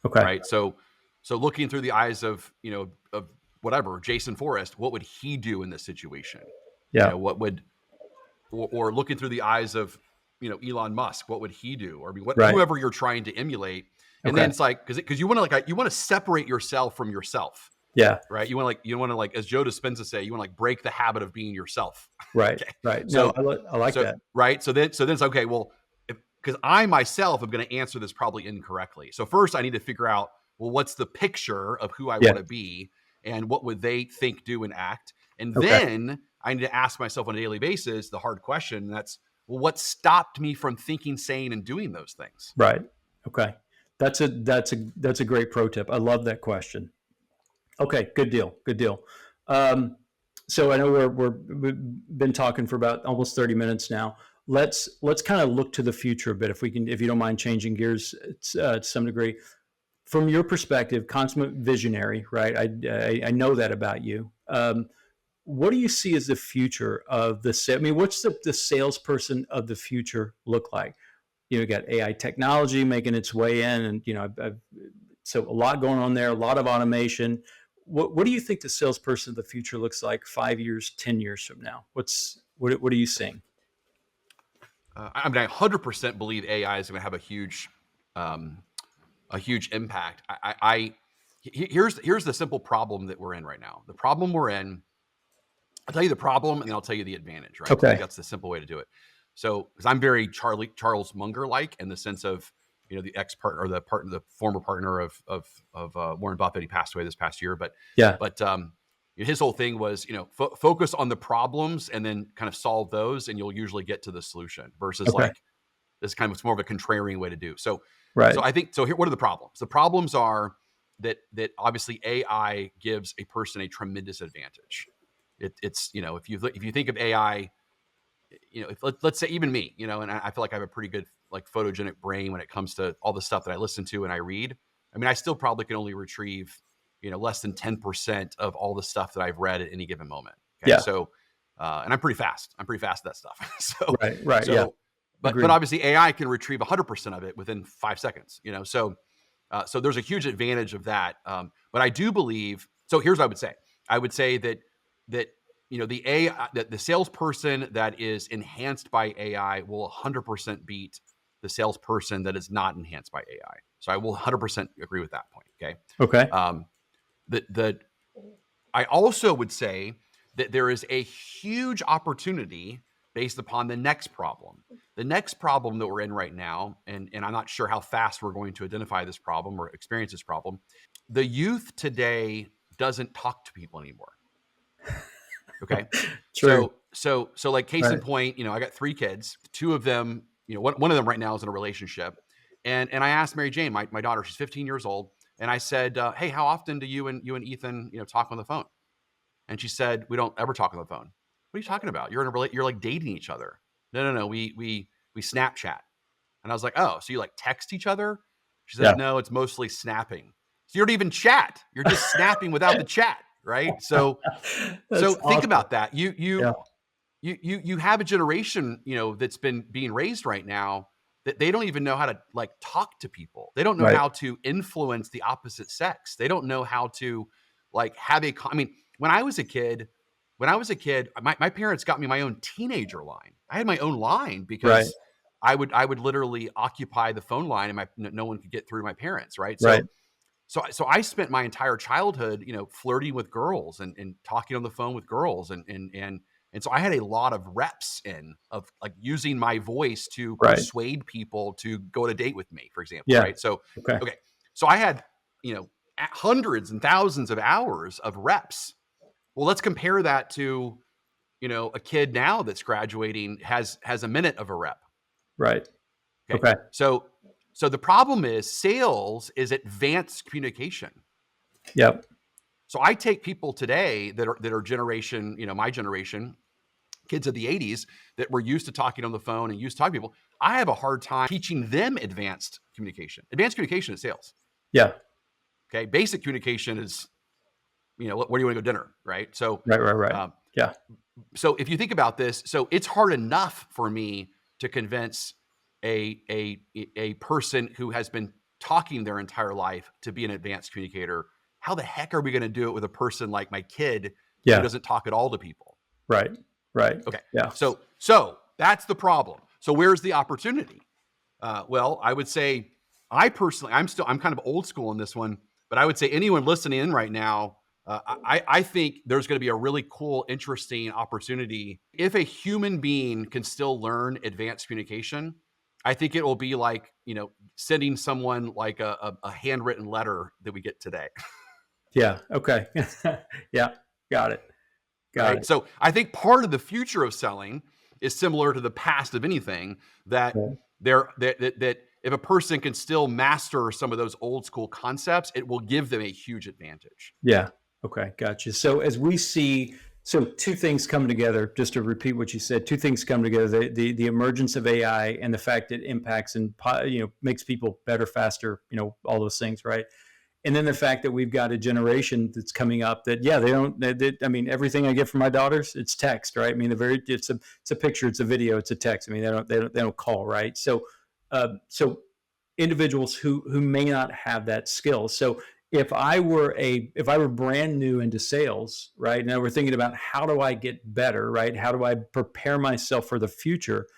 Okay. Right. So looking through the eyes of, of whatever, Jason Forrest, what would he do in this situation? Yeah. What would, or looking through the eyes of, Elon Musk, what would he do? Or Right. whoever you're trying to emulate. And Okay. then it's like, because you want to separate yourself from yourself. Yeah. Right. You want to, as Joe Dispenza say, you want to break the habit of being yourself. Right. Okay. Right. So No, I like that. Right. So then it's okay. Well, because I myself am going to answer this probably incorrectly. So first I need to figure out, well, what's the picture of who I Yeah. want to be, and what would they think, do, and act? And Okay. then I need to ask myself on a daily basis the hard question, and that's, well, what stopped me from thinking, saying, and doing those things? Right. Okay. That's a great pro tip. I love that question. Okay. Good deal. Good deal. So I know we've been talking for about almost 30 minutes now. Let's kind of look to the future a bit, if you don't mind changing gears to some degree. From your perspective, consummate visionary, right? I know that about you. What do you see as the future of the sale? I mean, what's the salesperson of the future look like? You got AI technology making its way in, and so a lot going on there, a lot of automation. What do you think the salesperson of the future looks like 5 years, 10 years from now? What are you seeing? I mean, I 100% believe AI is going to have a huge impact. Here's the simple problem that we're in right now. The problem we're in, I'll tell you the problem, and then I'll tell you the advantage, right? Okay. I think that's the simple way to do it. So, because I'm very Charles Munger-like in the sense of, the ex-partner, or the former partner of Warren Buffett. He passed away this past year, but Yeah. His whole thing was, focus on the problems and then kind of solve those, and you'll usually get to the solution. Versus Okay. like this kind of, it's more of a contrarian way to do. So, Right. So I think, so here, what are the problems? The problems are that obviously AI gives a person a tremendous advantage. It's if you think of AI, if let's say even me, and I feel like I have a pretty good like photogenic brain when it comes to all the stuff that I listen to and I read. I mean, I still probably can only retrieve less than 10% of all the stuff that I've read at any given moment. Okay. Yeah. So and I'm pretty fast at that stuff. So Right. So, Yeah. but obviously AI can retrieve 100% of it within 5 seconds. So there's a huge advantage of that. But I do believe. So here's what I would say. I would say that the AI, that the salesperson that is enhanced by AI will 100% beat the salesperson that is not enhanced by AI. So I will 100% agree with that point. Okay. Okay. I also would say that there is a huge opportunity based upon the next problem. The next problem that we're in right now, and I'm not sure how fast we're going to identify this problem or experience this problem. The youth today doesn't talk to people anymore. Okay. True. So like case in point, I got 3 kids. 2 of them, one of them right now is in a relationship. And I asked Mary Jane, my daughter, she's 15 years old. And I said, hey, how often do you and Ethan, talk on the phone? And she said, we don't ever talk on the phone. What are you talking about? You're like dating each other. No. We Snapchat. And I was like, oh, so you like text each other? She said, no, it's mostly snapping. So you don't even chat. You're just snapping without the chat. Right. So think about that. You have a generation, that's being raised right now that they don't even know how to like talk to people. They don't know how to influence the opposite sex. They don't know how to like have I mean, when I was a kid, my parents got me my own teenager line. I had my own line because I would literally occupy the phone line, and no one could get through to my parents, right? Right. So I spent my entire childhood, flirting with girls and talking on the phone with girls, and so I had a lot of reps of like using my voice to Right. persuade people to go on a date with me, for example, Yeah. right? So Okay. okay, so I had hundreds and thousands of hours of reps. Well, let's compare that to a kid now that's graduating has a minute of a rep. Right. Okay, Okay. so the problem is sales is advanced communication. Yep. So I take people today that are generation, my generation, kids of the 80s that were used to talking on the phone and used to talking to people. I have a hard time teaching them advanced communication. Advanced communication is sales. Yeah. Okay. Basic communication is, where do you want to go dinner? Right. So, Right. Yeah. so if you think about this, so it's hard enough for me to convince a person who has been talking their entire life to be an advanced communicator. How the heck are we going to do it with a person like my kid who Yeah. doesn't talk at all to people? Right. Okay. Yeah. So that's the problem. So where's the opportunity? Well, I would say I'm kind of old school in this one, but I would say anyone listening in right now, I think there's going to be a really cool, interesting opportunity. If a human being can still learn advanced communication, I think it will be like, sending someone like a handwritten letter that we get today. Yeah. Okay. Yeah. Got it. Right. So I think part of the future of selling is similar to the past of anything, that Okay. that if a person can still master some of those old school concepts, it will give them a huge advantage. Yeah. Okay. Gotcha. So as we see, two things come together, just to repeat what you said, two things come together, the emergence of AI and the fact it impacts and, makes people better, faster, all those things. Right. And then the fact that we've got a generation that's coming up that, I mean, everything I get from my daughters, it's text, right? I mean, it's a picture, it's a video, it's a text. I mean, they don't call, right? So individuals who may not have that skill. So if I were brand new into sales, right? Now we're thinking about how do I get better, right? How do I prepare myself for the future?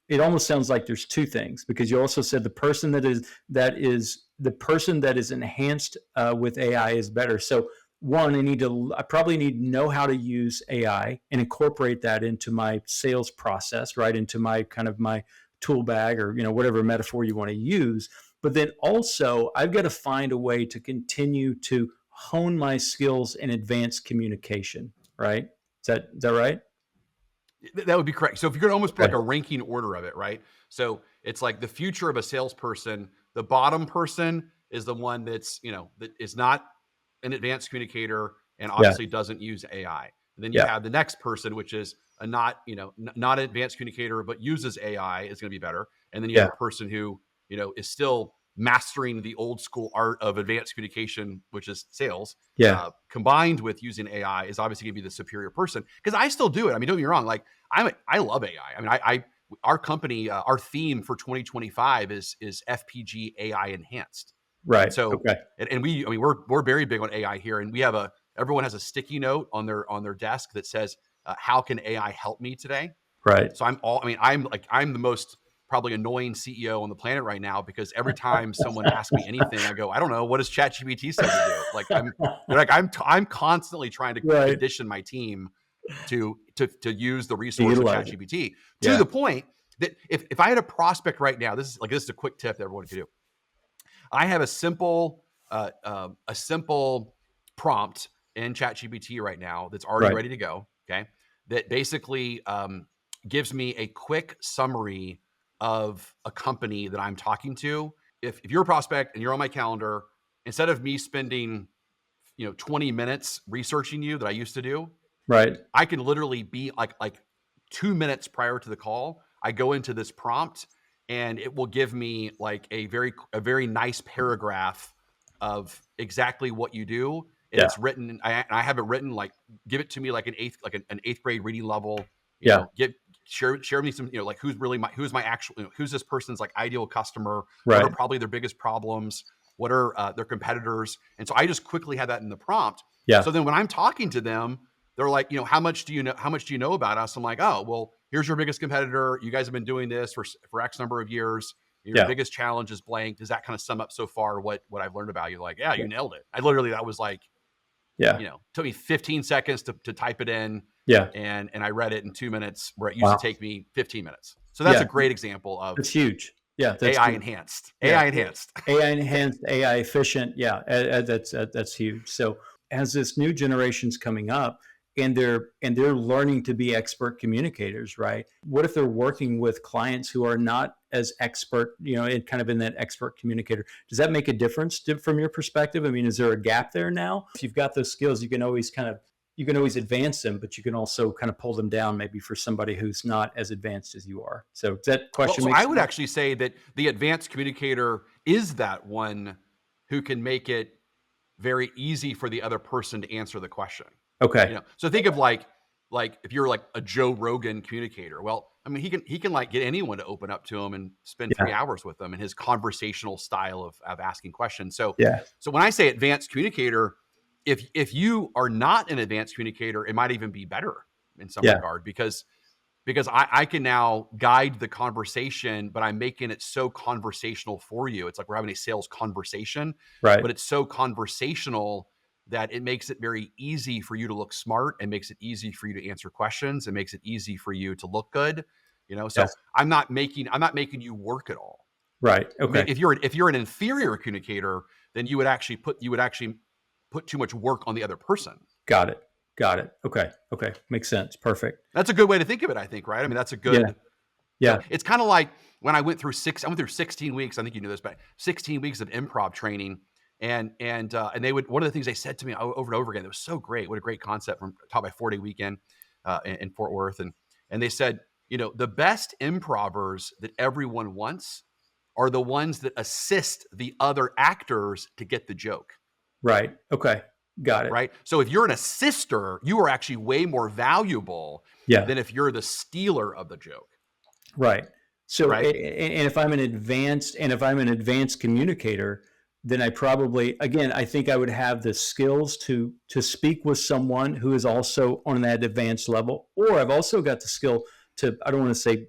It almost sounds like there's two things, because you also said the person that is enhanced with AI is better. So one, I probably need to know how to use AI and incorporate that into my sales process, right? Into my tool bag, or whatever metaphor you want to use. But then also I've got to find a way to continue to hone my skills in advanced communication, right? Is that right? That would be correct. So if you're going to almost put Okay. like a ranking order of it, right? So it's like the future of a salesperson, the bottom person is the one that's, that is not an advanced communicator and obviously doesn't use AI. And then you have the next person, which is not an advanced communicator, but uses AI, is going to be better. And then you have a person who, is still mastering the old school art of advanced communication, which is sales. Combined with using AI is obviously going to be the superior person, because I still do it. I mean, don't get me wrong. Like I love AI. I mean, our company, our theme for 2025 is FPG AI enhanced. Right. And so, Okay. we're very big on AI here, and everyone has a sticky note on their desk that says, how can AI help me today? Right. So I'm the most probably annoying CEO on the planet right now, because every time someone asks me anything, I go, I don't know, what does ChatGPT say to do? Like I'm constantly trying to condition my team to use the resource of ChatGPT to the point that if I had a prospect right now, this is a quick tip that everyone can do. I have a simple prompt in ChatGPT right now that's already ready to go. Okay, that basically gives me a quick summary of a company that I'm talking to. If you're a prospect and you're on my calendar, instead of me spending 20 minutes researching you that I used to do, I can literally be like 2 minutes prior to the call, I go into this prompt and it will give me like a very nice paragraph of exactly what you do. And it's written, I have it written, like, give it to me like an eighth grade reading level, share me some, like who's this person's like ideal customer, what are probably their biggest problems, what are their competitors. And so I just quickly had that in the prompt. So then when I'm talking to them, they're like, how much do you know about us? I'm like, oh, well, here's your biggest competitor. You guys have been doing this for X number of years. Your Yeah. biggest challenge is blank. Does that kind of sum up so far what I've learned about you? Like, yeah, Yeah. you nailed it. That was like, Yeah. took me 15 seconds to type it in. Yeah. And I read it in 2 minutes where it used Wow. to take me 15 minutes. So that's Yeah. a great example of That's huge. Yeah. That's AI huge. enhanced, Yeah. AI enhanced. AI enhanced, AI efficient. Yeah. That's huge. So as this new generation's coming up and they're learning to be expert communicators, right? What if they're working with clients who are not as expert, in that expert communicator? Does that make a difference from your perspective? I mean, is there a gap there now? If you've got those skills, you can always advance them, but you can also kind of pull them down maybe for somebody who's not as advanced as you are. So does that question Well, make so I sense? would actually say that the advanced communicator is that one who can make it very easy for the other person to answer the question. Okay. So think of like if you're like a Joe Rogan communicator. Well, I mean, he can like get anyone to open up to him and spend 3 hours with them, and his conversational style of asking questions. So when I say advanced communicator, if you are not an advanced communicator, it might even be better in some regard because I can now guide the conversation, but I'm making it so conversational for you. It's like we're having a sales conversation, Right. but it's so conversational that it makes it very easy for you to look smart and makes it easy for you to answer questions and makes it easy for you to look good. So Yes. I'm not making you work at all. Right. I mean, Okay. if you're an inferior communicator, then you would actually put too much work on the other person. Got it. Okay. Makes sense. Perfect. That's a good way to think of it, I think, right? I mean, that's a good. Yeah. It's kind of like when I went through 16 weeks. I think you knew this, but 16 weeks of improv training, and they would. One of the things they said to me over and over again that was so great. What a great concept from taught by 4-Day Weekend in Fort Worth, and they said, the best improvers that everyone wants are the ones that assist the other actors to get the joke. Right. Okay. Got it. Right. So if you're an assister, you are actually way more valuable than if you're the stealer of the joke. Right. So, right? And if I'm an advanced communicator, then I think I would have the skills to speak with someone who is also on that advanced level, or I've also got the skill to, I don't want to say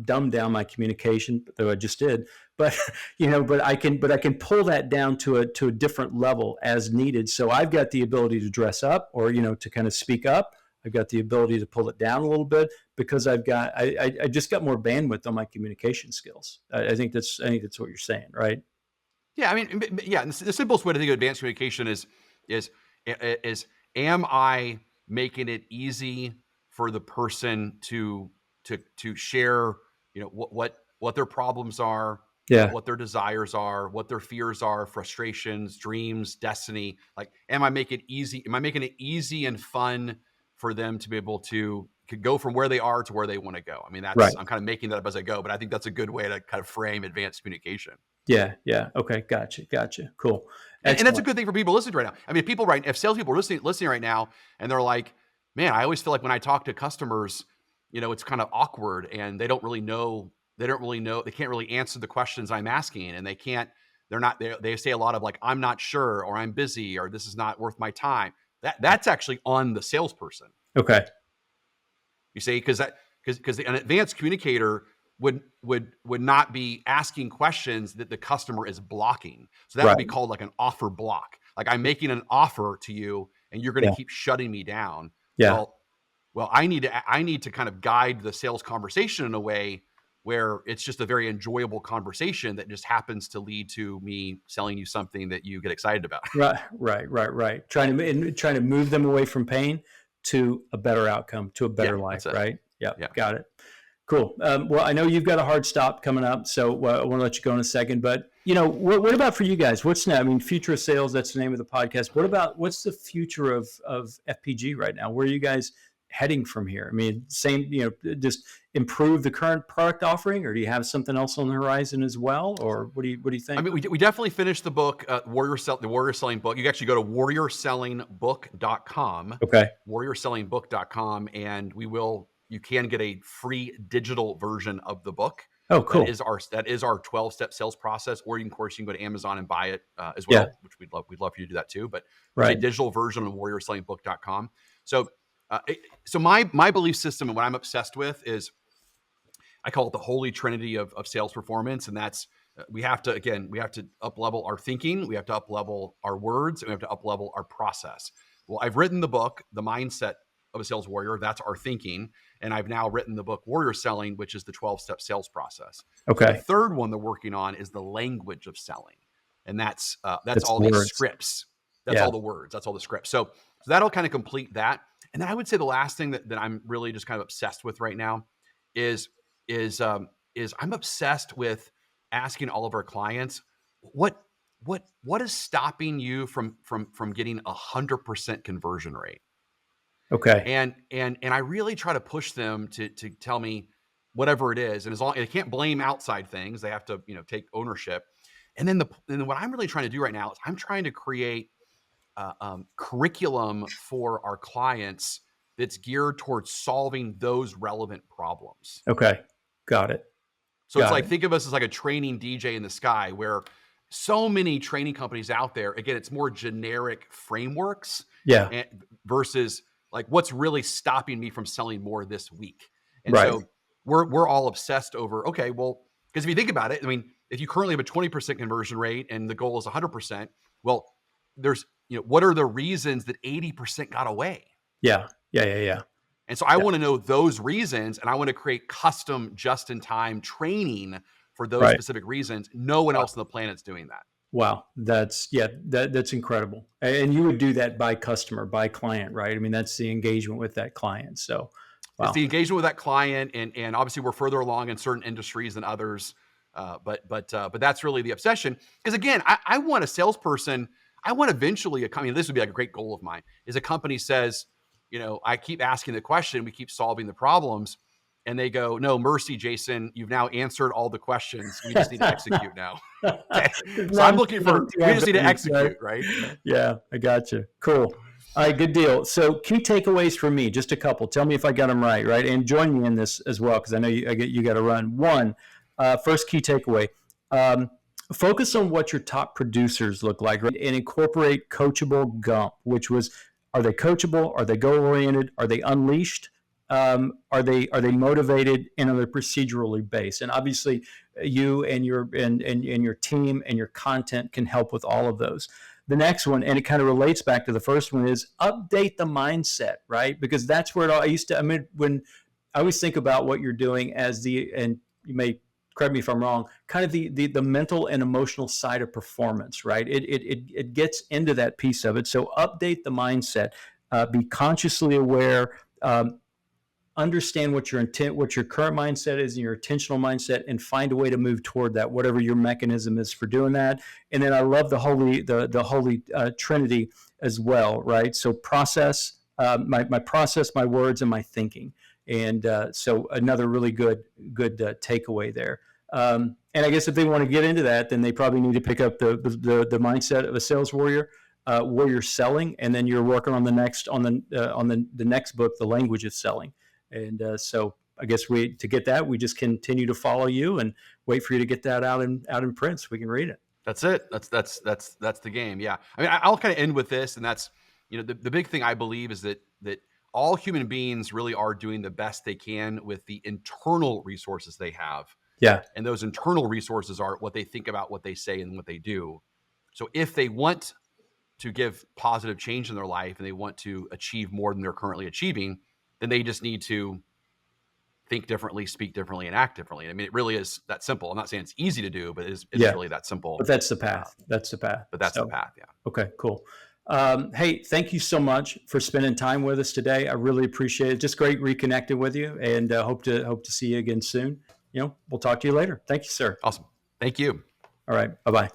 dumb down my communication, though I just did, but I can pull that down to a different level as needed. So I've got the ability to dress up or, to kind of speak up. I've got the ability to pull it down a little bit because I just got more bandwidth on my communication skills. I think that's what you're saying, right? Yeah. I mean, yeah. The simplest way to think of advanced communication is am I making it easy for the person to share, what their problems are, what their desires are, what their fears are, frustrations, dreams, destiny. Like, am I making it easy and fun for them to be able to go from where they are to where they want to go? I mean, I'm kind of making that up as I go, but I think that's a good way to kind of frame advanced communication. Yeah. Okay. Gotcha. Cool. And that's a good thing for people listening right now. I mean, if salespeople are listening right now and they're like, man, I always feel like when I talk to customers, it's kind of awkward and they can't really answer the questions I'm asking, and they say a lot of like, I'm not sure, or I'm busy, or this is not worth my time. That's actually on the salesperson. Okay. You see, because an advanced communicator would not be asking questions that the customer is blocking. So that would be called like an offer block. Like, I'm making an offer to you and you're going to keep shutting me down. Yeah. Well, I need to kind of guide the sales conversation in a way where it's just a very enjoyable conversation that just happens to lead to me selling you something that you get excited about. Right. Trying to move them away from pain to a better outcome, to a better life. Right. Yeah. Got it. Cool. Well, I know you've got a hard stop coming up, so I want to let you go in a second. But what about for you guys? What's now? I mean, Future of Sales. That's the name of the podcast. What's the future of FPG right now? Where are you guys heading from here? I mean, just improve the current product offering, or do you have something else on the horizon as well, or what do you think? I mean, we definitely finished the book, the Warrior Selling Book. You can actually go to warriorsellingbook.com. Okay. warriorsellingbook.com, and you can get a free digital version of the book. Oh, cool. That is our 12-step sales process. Or you can go to Amazon and buy it as well, which we'd love for you to do that too. But there's a digital version on warriorsellingbook.com. So my belief system and what I'm obsessed with is I call it the holy trinity of sales performance. And that's, we have to up level our thinking, we have to up level our words, and we have to up level our process. Well, I've written the book, The Mindset of a Sales Warrior. That's our thinking. And I've now written the book Warrior Selling, which is the 12-step sales process. Okay. The third one they're working on is the language of selling. And that's all the these words. scripts. That's all the words. That's all the scripts. So that'll kind of complete that. And then I would say the last thing that I'm really just kind of obsessed with right now is I'm obsessed with asking all of our clients, what is stopping you from getting 100% conversion rate? Okay. And I really try to push them to tell me whatever it is. And as long, they can't blame outside things, they have to, take ownership. And then what I'm really trying to do right now is I'm trying to create curriculum for our clients that's geared towards solving those relevant problems. Okay. Got it. So it's like, think of us as like a training DJ in the sky, where so many training companies out there, again, it's more generic frameworks versus like, what's really stopping me from selling more this week? And so we're all obsessed over, okay, well, because if you think about it, I mean, if you currently have a 20% conversion rate and the goal is 100%, well, there's, what are the reasons that 80% got away? Yeah. And so I want to know those reasons, and I want to create custom just-in-time training for those specific reasons. No one else on the planet's doing that. Wow. That's incredible. And you would do that by customer, by client, right? I mean, that's the engagement with that client. So wow. It's the engagement with that client. And obviously we're further along in certain industries than others. But that's really the obsession. Because again, I want a salesperson, I want eventually this would be like a great goal of mine, is a company says, I keep asking the question, we keep solving the problems, and they go, no, mercy, Jason, you've now answered all the questions. We just need to execute now. Okay. So I'm looking for, we just need to execute, right? Yeah, I got you. Cool. All right, good deal. So key takeaways for me, just a couple. Tell me if I got them right? And join me in this as well, because I know you got to run. One, first key takeaway, focus on what your top producers look like, right? And incorporate Coachable GUMP, which was, are they coachable? Are they goal-oriented? Are they unleashed? Are they motivated, and are they procedurally based? And obviously, you and your team and your content can help with all of those. The next one, and it kind of relates back to the first one, is update the mindset, right? Because that's where it all. When I always think about what you're doing as and you may correct me if I'm wrong, kind of the mental and emotional side of performance, right? It gets into that piece of it. So update the mindset, be consciously aware, understand what your current mindset is and your intentional mindset, and find a way to move toward that, whatever your mechanism is for doing that. And then I love the holy trinity as well, right? So process, my process, my words, and my thinking. And so another really good takeaway there. And I guess if they want to get into that, then they probably need to pick up the mindset of a sales warrior, warrior selling, and then you're working on the next book, The Language of Selling. And so I guess to get that, we just continue to follow you and wait for you to get that out in print so we can read it. That's it. That's the game. Yeah. I mean, I'll kind of end with this, and that's, the big thing I believe is that all human beings really are doing the best they can with the internal resources they have. Yeah. And those internal resources are what they think about, what they say, and what they do. So if they want to give positive change in their life and they want to achieve more than they're currently achieving, then they just need to think differently, speak differently, and act differently. I mean, it really is that simple. I'm not saying it's easy to do, but it's really that simple. But that's the path. That's the path. But that's the path. Yeah. Okay, cool. Hey, thank you so much for spending time with us today. I really appreciate it. Just great reconnecting with you, and hope to see you again soon. We'll talk to you later. Thank you, sir. Awesome. Thank you. All right. Bye-bye.